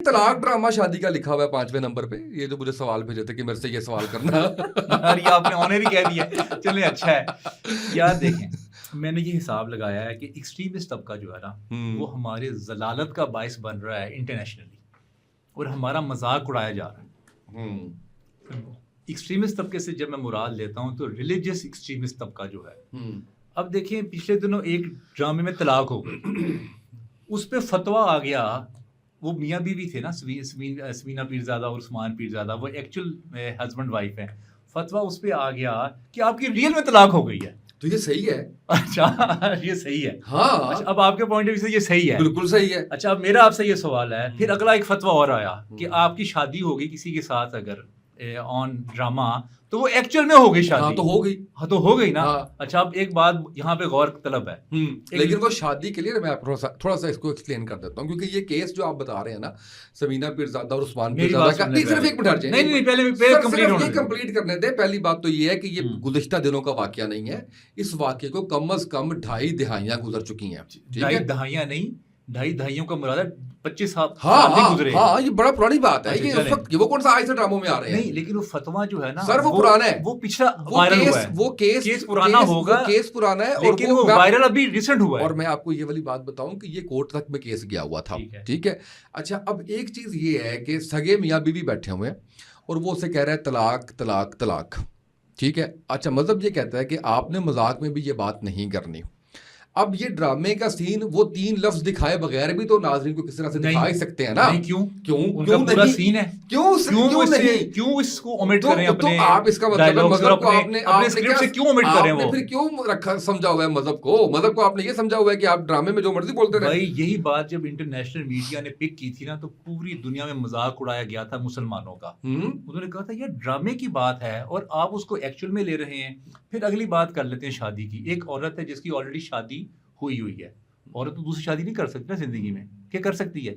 तलाक ड्रामा शादी का लिखा हुआ है 5वें नंबर पे। ये जो मुझे सवाल भेजे थे कि मेरे से ये सवाल करना यार ये आपने ऑनर ही कह दिया, चलिए अच्छा है यार। देखें मैंने ये हिसाब लगाया है कि एक्सट्रीमिस्ट तबका जो है ना वो हमारे जलालत का बायस बन रहा है इंटरनेशनली, और हमारा मजाक उड़ाया जा रहा है। एक्सट्रीमिस्ट तबके से जब मैं मुराद लेता हूँ तो रिलीजियस एक्सट्रीमिस्ट तबका जो है। अब देखिए पिछले दिनों एक ड्रामे में तलाक हो गई, उस पे फतवा आ गया, वो मियाँ बीवी थे ना, समीना पीरजादा और उस्मान पीरजादा, वो एक्चुअल हस्बैंड वाइफ है। फतवा उस पे आ गया कि आपकी रियल में तलाक हो गई है। तो ये सही है। अच्छा ये सही है। हाँ अच्छा, अब आपके पॉइंट ऑफ व्यू से ये सही है, बिल्कुल सही है। अच्छा अब मेरा आपसे ये सवाल है, फिर अगला एक फतवा और आया कि आपकी शादी होगी किसी के साथ अगर ऑन ड्रामा, तो वो एक्चुअल में हो गई शादी। हाँ तो हो गई। हाँ तो हो गई ना। हाँ। अच्छा अब एक बात यहाँ पे गौर तलब है, लेकिन वो शादी के लिए ना मैं थोड़ा सा इसको एक्सप्लेन कर देता हूँ, क्योंकि ये केस जो आप बता रहे हैं ना समीना पीरजादा और उस्मान पीरजादा का, नहीं सिर्फ एक मिनट नहीं पहले कंप्लीट करने दे। पहली बात तो ये है कि ये गुज़िश्ता दिनों का वाकया नहीं है। इस वाकये को कम से कम 2.5 दहाइयां गुजर चुकी हैं। 2.5 दहाइयां नहीं, 2.5 दहाइयों का मुराद है 25 साल गुजरे। हाँ ये बड़ा पुरानी बात है। ये उस वक्त वो कौन सा ऐसे ड्रामों में आ रहे हैं? नहीं लेकिन वो फतवा जो है ना सर वो पुराना है, वो पिछला वायरल हुआ है। वो केस पुराना होगा, केस पुराना है, लेकिन वो वायरल अभी रिसेंट हुआ है। और मैं आपको ये वाली बात बताऊं कि ये कोर्ट तक में केस गया हुआ था। ठीक है। अच्छा अब एक चीज ये है कि सगे मियाँ बीवी बैठे हुए हैं और वो उसे कह रहे हैं तलाक तलाक तलाक। ठीक है। अच्छा मतलब ये कहता है कि आपने मजाक में भी ये बात नहीं करनी। अब ये ड्रामे का सीन वो 3 लफ्ज दिखाए बगैर भी तो नाज़रीन को किस तरह से दिखा ही सकते हैं ना। नहीं क्यों क्यों उनका पूरा सीन है, क्यों इसको ओमिट करें अपने? तो आप इसका मतलब मजहब को आपने स्क्रिप्ट से क्यों ओमिट करें? वो फिर क्यों रखा समझा हुआ है मजहब को आपने ये समझा हुआ है कि आप ड्रामे में जो मर्जी बोलते रहे। भाई यही बात जब इंटरनेशनल मीडिया ने पिक की थी ना तो पूरी दुनिया में मजाक उड़ाया गया था मुसलमानों का। उन्होंने कहा था यार ड्रामे की बात है और आप उसको एक्चुअल में ले रहे हैं। फिर अगली बात कर लेते हैं शादी की। एक औरत है जिसकी ऑलरेडी शादी हुई है, औरत तो दूसरी शादी नहीं कर सकती ना जिंदगी में, क्या कर सकती है?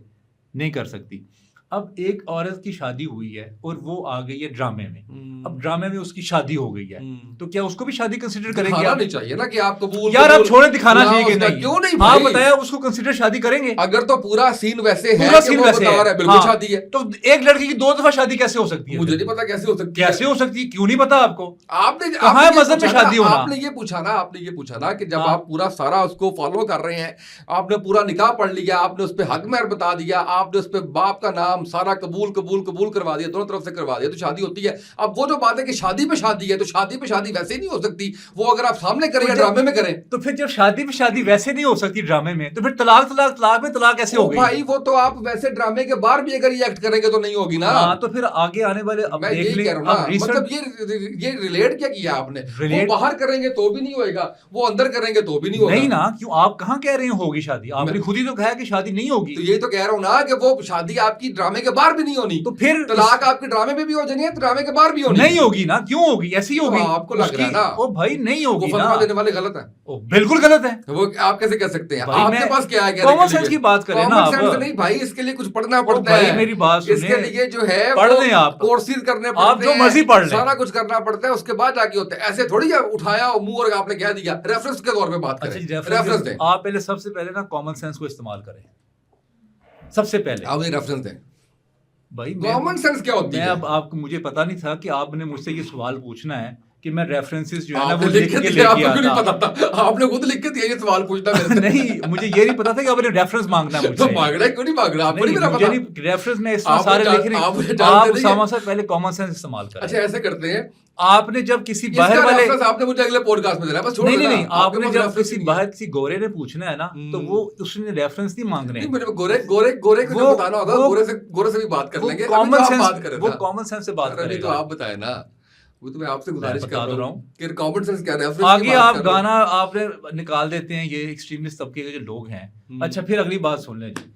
नहीं कर सकती। अब एक औरत की शादी हुई है और वो आ गई है ड्रामे में। अब ड्रामे में उसकी शादी हो गई है तो क्या उसको भी शादी कंसिडर करेंगे? आप नहीं चाहिए ना कि आप कबूल यार आप छोड़े दिखाना चाहिए कि नहीं? क्यों नहीं आप बताया उसको कंसिडर शादी करेंगे? अगर तो पूरा सीन वैसे है, पूरा सीन वैसे है, बिल्कुल शादी है, तो एक लड़की की 2 दफा शादी कैसे हो सकती है? मुझे नहीं पता कैसे हो सकती है। कैसे हो सकती है? क्यों नहीं पता आपको? आपने कहाँ है मजहब में शादी होना? आपने ये पूछा ना कि जब आप पूरा सारा उसको फॉलो कर रहे हैं, आपने पूरा निकाह पढ़ लिया, आपने उस पर हक महर बता दिया, आपने उस पर बाप का नाम सारा कबूल करवा दिया, दोनों तरफ से करवा दिया, तो शादी होती है। अब वो जो बात है कि शादी पे शादी है, तो शादी पे शादी वैसे नहीं हो सकती। वो अगर आप सामने करें या ड्रामे में करें, तो फिर जब शादी पे शादी वैसे नहीं हो सकती ड्रामे में, तो फिर तलाक में तलाक कैसे होगी? भाई वो तो आप वैसे ड्रामे के बाहर भी अगर ये एक्ट करेंगे तो नहीं होगी ना। हाँ तो फिर आगे आने वाले अब मैं देख ये कह रहा हूं, मतलब ये रिलेट क्या किया आपने? वो बाहर करेंगे तो भी नहीं होएगा, वो अंदर करेंगे तो भी नहीं होगा। नहीं ना, क्यों? आप कहां कह रहे हो होगी शादी? आपने खुद ही तो कहा कि शादी नहीं होगी। तो यही तो कह रहा हूं ना कि वो शादी आपकी ड्रामे के बाहर भी नहीं होनी, तो फिर तलाक आपके ड्रामे में भी हो जानी है, ड्रामे के बाहर भी होनी नहीं होगी ना। क्यों होगी? ऐसी होगी आपको लग रहा है ना? ओ भाई नहीं होगी ना। फतवा देने वाले गलत है। ओ बिल्कुल गलत है। वो आप कैसे कह सकते हैं? आपके पास क्या है? कॉमन सेंस की बात करें ना। कॉमन सेंस नहीं भाई, इसके लिए कुछ पढ़ना पड़ता है। मेरी बात सुनिए, इसके लिए जो है पढ़ लें आप, कोर्सेज करने पड़ते हैं, आप जो मर्जी पढ़ लें, सारा कुछ करना पड़ता है, उसके बाद जाके होता है। ऐसे थोड़ी उठाया और मुंह और आपने कह दिया। रेफरेंस के तौर पे बात करें। रेफरेंस दें आप पहले, सबसे पहले ना कॉमन सेंस को इस्तेमाल करें। सबसे पहले आप रेफरेंस दें भाई। कॉमन सेंस क्या होती है? अब आपको मुझे पता नहीं था कि आपने मुझसे ये सवाल पूछना है कि मैं रेफरेंसेस जो है ना वो लिख के लेके आता था। आपने खुद लिख के दिया ये सवाल पूछना मेरे से। नहीं मुझे ये नहीं पता था कि आपने रेफरेंस मांगना है मुझसे। तो मांग रहा है, क्यों नहीं मांग रहा? आपको नहीं मेरा पता। रेफरेंस में इसमें सारे लिख रहे हैं। आप सामा से पहले कॉमन सेंस इस्तेमाल करें। अच्छा ऐसे करते हैं, आपने जब किसी बाहर वाले, आपने मुझे अगले पॉडकास्ट में देना, बस छोड़ देना। नहीं आपने जब किसी बाहर किसी गोरे ने पूछना है ना तो वो उसने रेफरेंस नहीं मांगने हैं। मुझे गोरे को जो बताना होगा गोरे से भी बात कर लेंगे। कॉमन सेंस, वो कॉमन सेंस से बात करेगा। तो आप बताए ना, वो तो मैं आपसे गुजारिश कर रहा हूँ कि कॉमन सेंस क्या है। आगे आप गाना आपने निकाल देते हैं, ये एक्सट्रीमिस्ट तबके के जो लोग हैं। अच्छा फिर अगली बात सुन लें जी।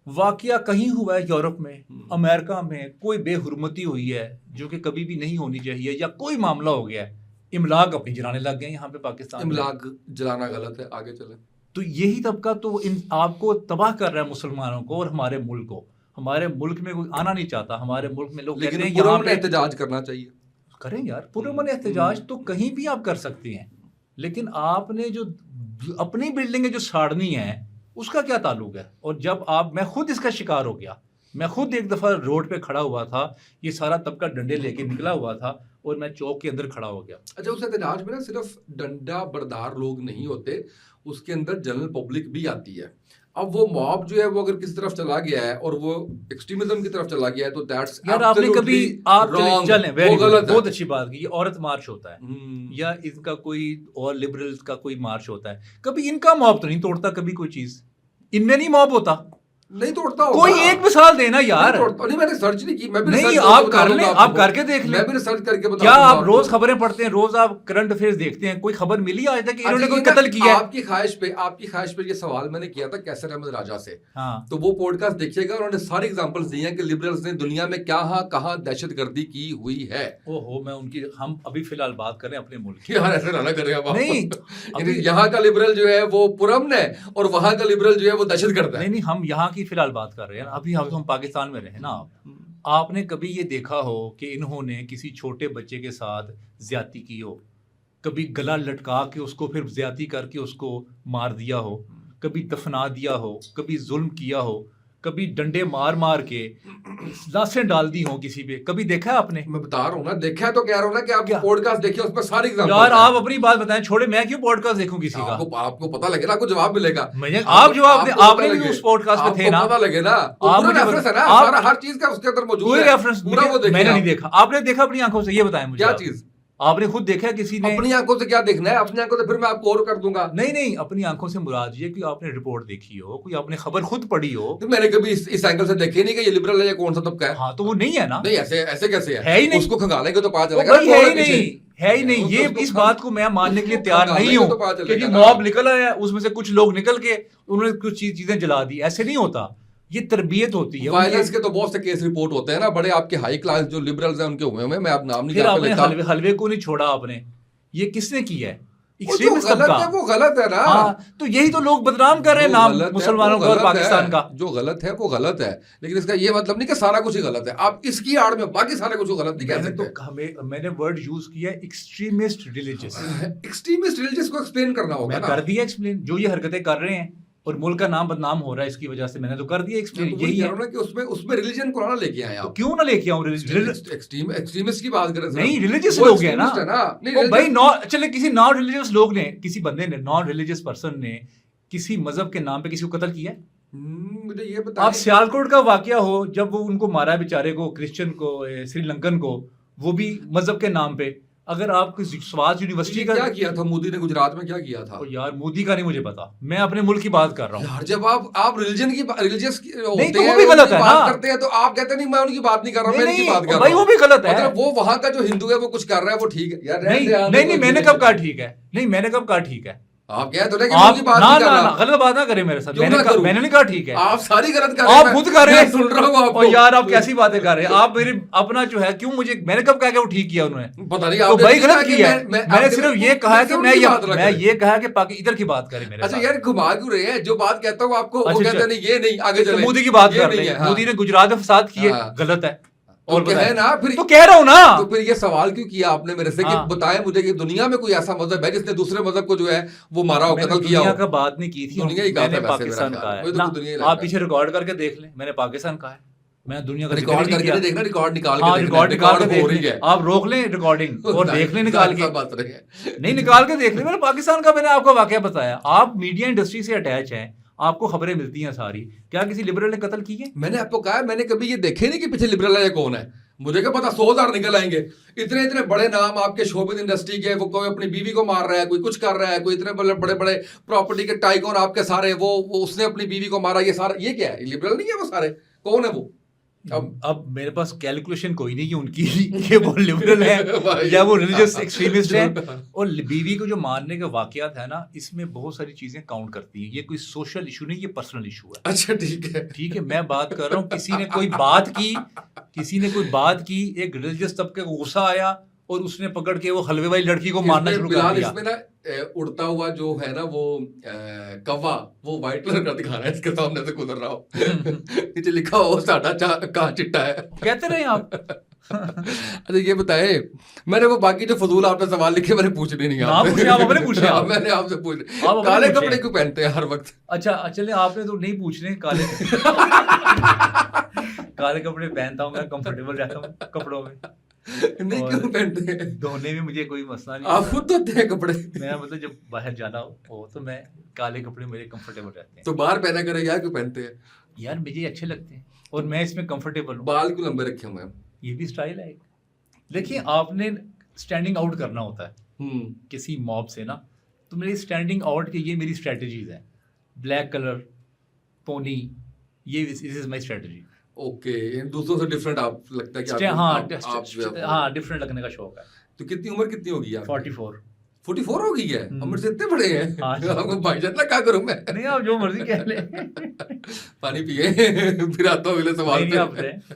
वाकया कहीं हुआ है यूरोप में, अमेरिका में, कोई बेहुरमती हुई है जो कि कभी भी नहीं होनी चाहिए, या कोई मामला हो गया है, इमलाक अपनी जलाने लग गए यहाँ पे पाकिस्तान। इमलाक जलाना गलत है, आगे चले। तो यही तबका तो आपको तबाह कर रहा है, मुसलमानों को और हमारे मुल्क को। हमारे मुल्क में कोई आना नहीं चाहता। हमारे मुल्क में लोग कहते हैं यहाँ पे एहतजाज करना चाहिए। करें यार, पुरअमन एहतजाज तो कहीं भी आप कर सकते हैं, लेकिन आपने जो अपनी बिल्डिंगें जो साड़नी है उसका क्या ताल्लुक है? और जब मैं खुद इसका शिकार हो गया मैं खुद एक दफ़ा रोड पे खड़ा हुआ था, ये सारा तबका डंडे लेके निकला हुआ था और मैं चौक के अंदर खड़ा हो गया। अच्छा, उस एहतजाज में ना सिर्फ डंडा बरदार लोग नहीं होते, उसके अंदर जनरल पब्लिक भी आती है। अब वो मॉब जो है वो अगर किसी तरफ चला गया है और वो एक्सट्रीमिज्म की तरफ चला गया है तो दैट्स यार आपने कभी आप चलें बहुत अच्छी बात की, औरत मार्च होता है या इनका कोई और लिबरल्स का कोई मार्च होता है, कभी इनका मॉब तो नहीं तोड़ता कभी कोई चीज, इनमें नहीं मॉब होता, नहीं तोड़ता होगा। कोई एक मिसाल देना यार। नहीं मैंने सर्च नहीं की, मैं भी नहीं आप कर लें, आप करके देख लें, मैं भी रिसर्च करके बता क्या आप रोज खबरें पढ़ते हैं, रोज आप करंट अफेयर्स देखते हैं, कोई खबर मिली आज तक इन्होंने कोई कत्ल किया है? आपकी ख्वाहिश पे ये सवाल मैंने किया था कैसर अहमद राजा से। हाँ। तो वो पॉडकास्ट देखिएगा, उन्होंने सारी एग्जांपल्स दी हैं कि लिबरल्स ने दुनिया में कहां दहशतगर्दी की हुई है। ओहो, मैं उनकी, हम अभी फिलहाल बात करें अपने मुल्क की। यार ऐसे ना करें आप। नहीं, यहाँ का लिबरल जो है वो पुरअमन है और वहां का लिबरल जो है वो दहशतगर्द है। नहीं, हम यहाँ की फिलहाल बात कर रहे हैं, अभी हम पाकिस्तान में रहे ना। आपने कभी ये देखा हो कि इन्होंने किसी छोटे बच्चे के साथ ज्यादती की हो, कभी गला लटका के उसको फिर ज्यादती करके उसको मार दिया हो, कभी दफना दिया हो, कभी जुल्म किया हो, कभी डंडे मार मार के लाशें डाल दी हो किसी पे, कभी देखा है आपने? मैं बता रहा हूँ ना, देखा है तो कह रहा हूँ ना कि आप पॉडकास्ट देखिए, उसमें सारी एग्जांपल। यार आप अपनी बात बताएं, छोड़े मैं क्यों पॉडकास्ट देखूं किसी का? आपको पता लगे ना, आपको जवाब मिलेगा। आप जवाब आपने भी उस पॉडकास्ट में थे ना, पता लगे ना, आप रेफरेंस है ना, सारा हर चीज का उसके अंदर मौजूद है, कोई रेफरेंस पूरा वो मैंने नहीं देखा। आपने देखा अपनी आंखों से? ये बताएं मुझे, क्या चीज आपने खुद देखा किसी ने? अपनी आंखों से क्या देखना है? अपनी आंखों से फिर मैं आपको और कर दूंगा। नहीं, अपनी आंखों से मुराद ये कि आपने रिपोर्ट देखी हो, कोई आपने खबर खुद पढ़ी हो। तो मैंने कभी इस एंगल से देखे नहीं कि ये लिबरल है या कौन सा तबका है। हाँ, तो वो नहीं है ना। नहीं, ऐसे कैसे है ही नहीं, उसको खंगालेंगे तो पता चलेगा। है ही नहीं। ये इस बात को मैं मानने के लिए तैयार नहीं हूँ कि मॉब निकल आया, उसमें से कुछ लोग निकल के उन्होंने कुछ चीजें जला दी, ऐसे नहीं होता। ये तरबियत होती है। वायलेंस के तो बहुत से केस रिपोर्ट होते हैं ना, बड़े आपके हाई क्लास जो लिबरल्स हैं उनके हुए हैं। मैं अब नाम नहीं फिर आपने हलवे को नहीं छोड़ा आपने, ये किसने किया है? वो गलत है ना। हाँ, तो यही तो लोग बदनाम कर रहे हैं नाम मुसलमानों का और पाकिस्तान का। जो गलत है वो गलत है, लेकिन इसका ये मतलब नहीं कि सारा कुछ ही गलत है। आप इसकी आड़ में बाकी सारा कुछ गलत नहीं कह सकते। तो मैंने वर्ड यूज किया एक्सट्रीमिस्ट रिलीजियस। एक्सट्रीमिस्ट रिलीजियस को एक्सप्लेन करना होगा ना। कर दिया एक्सप्लेन, जो ये हरकतें कर रहे हैं और मुल्क का नाम बदनाम हो रहा है इसकी वजह से, मैंने तो कर दिया एक्सप्लेन। यही है ना कि उसमें रिलीजन को ना लेके आए आप। क्यों ना लेके आऊं? एक्सट्रीमिस्ट की बात करें नहीं, रिलीजियस लोग हैं ना भाई। चले किसी नॉन रिलीजियस लोग ने, किसी बंदे ने, नॉन रिलीजियस पर्सन ने किसी मजहब के नाम पे किसी को कत्ल किया है? मुझे ये बताइए। आप सियालकोट का वाकया हो, जब वो उनको मारा है बेचारे को, क्रिश्चियन को, श्रीलंकन को, वो भी मजहब के नाम पे। अगर आप स्वाद यूनिवर्सिटी का क्या किया था मोदी ने गुजरात में, क्या किया था? यार मोदी का नहीं मुझे पता, मैं अपने मुल्क की बात कर रहा हूँ। यार जब आप रिलीजन की रिलीजियस नहीं तो वो भी गलत है ना, करते हैं तो आप कहते नहीं मैं उनकी बात नहीं कर रहा हूँ, मैं इनकी बात कर रहा हूँ। भाई वो भी गलत है। मतलब वो वहां का जो हिंदू है वो कुछ कर रहा है वो ठीक है यार। नहीं, मैंने कब कहा ठीक है? नहीं, मैंने कब कहा ठीक है? आप कह तो रहे कि उनकी बात नहीं कर रहा। गलत बात ना करें मेरे साथ। मैंने नहीं कहा ठीक है, आप सारी गलत कर रहे हैं। आप खुद कर रहे हैं, सुन रहा हूँ आपको। यार आप कैसी बातें कर रहे हैं आप? मेरे अपना जो है क्यों मुझे, मैंने कब कहा कि वो ठीक किया उन्होंने? पता नहीं, तो भाई गलत किया है। मैंने सिर्फ ये कहा कि मैं ये कहा कि पाकि इधर की बात करें मेरे। अच्छा यार घुमा क्यों रहे हैं? जो बात कहता हूँ आपको वो कहते नहीं, ये नहीं, आगे चले। मोदी की बात कर रहे हैं, मोदी ने गुजरात में फसाद किए, गलत है। और है ना, फिर तो कह रहा हूं ना। तो फिर ये सवाल क्यों किया आपने मेरे से कि बताएं मुझे कि दुनिया में कोई ऐसा मजहब है जिसने दूसरे मजहब को जो है वो मारा हो, कत्ल किया हो? दुनिया का बात नहीं की थी, मैंने पाकिस्तान कहा है। आप पीछे रिकॉर्ड करके देख लें, मैंने पाकिस्तान कहा है। मैं दुनिया का रिकॉर्ड करके देखना, रिकॉर्ड निकाल के हो रही है। आप रोक लें रिकॉर्डिंग और देख लें निकाल के। नहीं, निकाल के देख लें। मैंने पाकिस्तान का मैंने आपको वाकया बताया। आप मीडिया इंडस्ट्री से अटैच हैं, आपको खबरें मिलती हैं सारी। क्या किसी लिबरल ने कत्ल किए? मैंने आपको कहा, मैंने कभी ये देखे नहीं कि पीछे लिबरल है कौन है। मुझे क्या पता 100,000 निकल आएंगे। इतने बड़े नाम आपके शोबिज इंडस्ट्री के, वो कोई अपनी बीवी को मार रहा है, कोई कुछ कर रहा है, कोई इतने बड़े प्रॉपर्टी के टाइकून आपके सारे, वो उसने अपनी बीवी को मारा, ये सारा ये क्या है? लिबरल नहीं है वो सारे? कौन है वो? अब मेरे पास कैलकुलेशन कोई नहीं कि उनकी कि वो लिबरल है या वो रिलीजियस एक्सट्रीमिस्ट है। और बीवी को जो मारने के वाकयात है ना, इसमें बहुत सारी चीजें काउंट करती हैं। ये कोई सोशल इशू नहीं, ये पर्सनल इशू है। अच्छा ठीक है, मैं बात कर रहा हूँ। किसी ने कोई बात की, एक रिलीजियस तबके को गुस्सा आया और उसने पकड़ के वो हलवे वाली लड़की को मारना शुरू कर दिया। इसमें ना उड़ता हुआ जो है ना वो कौवा, वो व्हाइट कलर का दिखा रहा है, इसके सामने से गुजर रहा हो, नीचे लिखा हो साडा कहाँ चिट्टा है। कहते रहे आप। अच्छा ये बताए, मैंने वो बाकी जो फजूल आपने सवाल लिखे मैंने पूछने नहीं आपसे। आप अपने पूछे आप। मैंने आपसे पूछ आप अपने काले पूछे। कपड़े क्यों पहनते हैं हर वक्त? अच्छा चले, आपने तो नहीं पूछने काले काले कपड़े पहनता हूँ मैं, कंफर्टेबल रहता हूँ कपड़ों में। नहीं और क्यों पहनते हैं? धोने में मुझे कोई मसला नहीं आप है। खुद धोते हैं कपड़े? मैं मतलब जब बाहर जाना हो तो मैं काले कपड़े मेरे कंफर्टेबल रहते हैं। तो बाहर पहना करें, यार क्यों पहनते हैं? यार मुझे अच्छे लगते हैं और मैं इसमें कंफर्टेबल हूँ। बाल क्यों लंबे रखे हुए हैं? ये भी स्टाइल है। देखिए आपने स्टैंडिंग आउट करना होता है किसी मॉब से ना, तो मेरी स्टैंडिंग आउट के ये मेरी स्ट्रेटजीज हैं। ब्लैक कलर, पोनी, ये this is my strategy. Okay, दूसरों से डिफरेंट आप लगता है कि हाँ डिफरेंट लगने का शौक है। तो कितनी उम्र कितनी होगी आप? 44। 44 हो गई है? हमर से इतने बड़े हैं? हाँ जी। आपको भाईजान ना क्या करूं मैं? नहीं आप जो मर्जी कह ले। पानी पिए फिर आता हूँ अगले सवाल नहीं पे। आपसे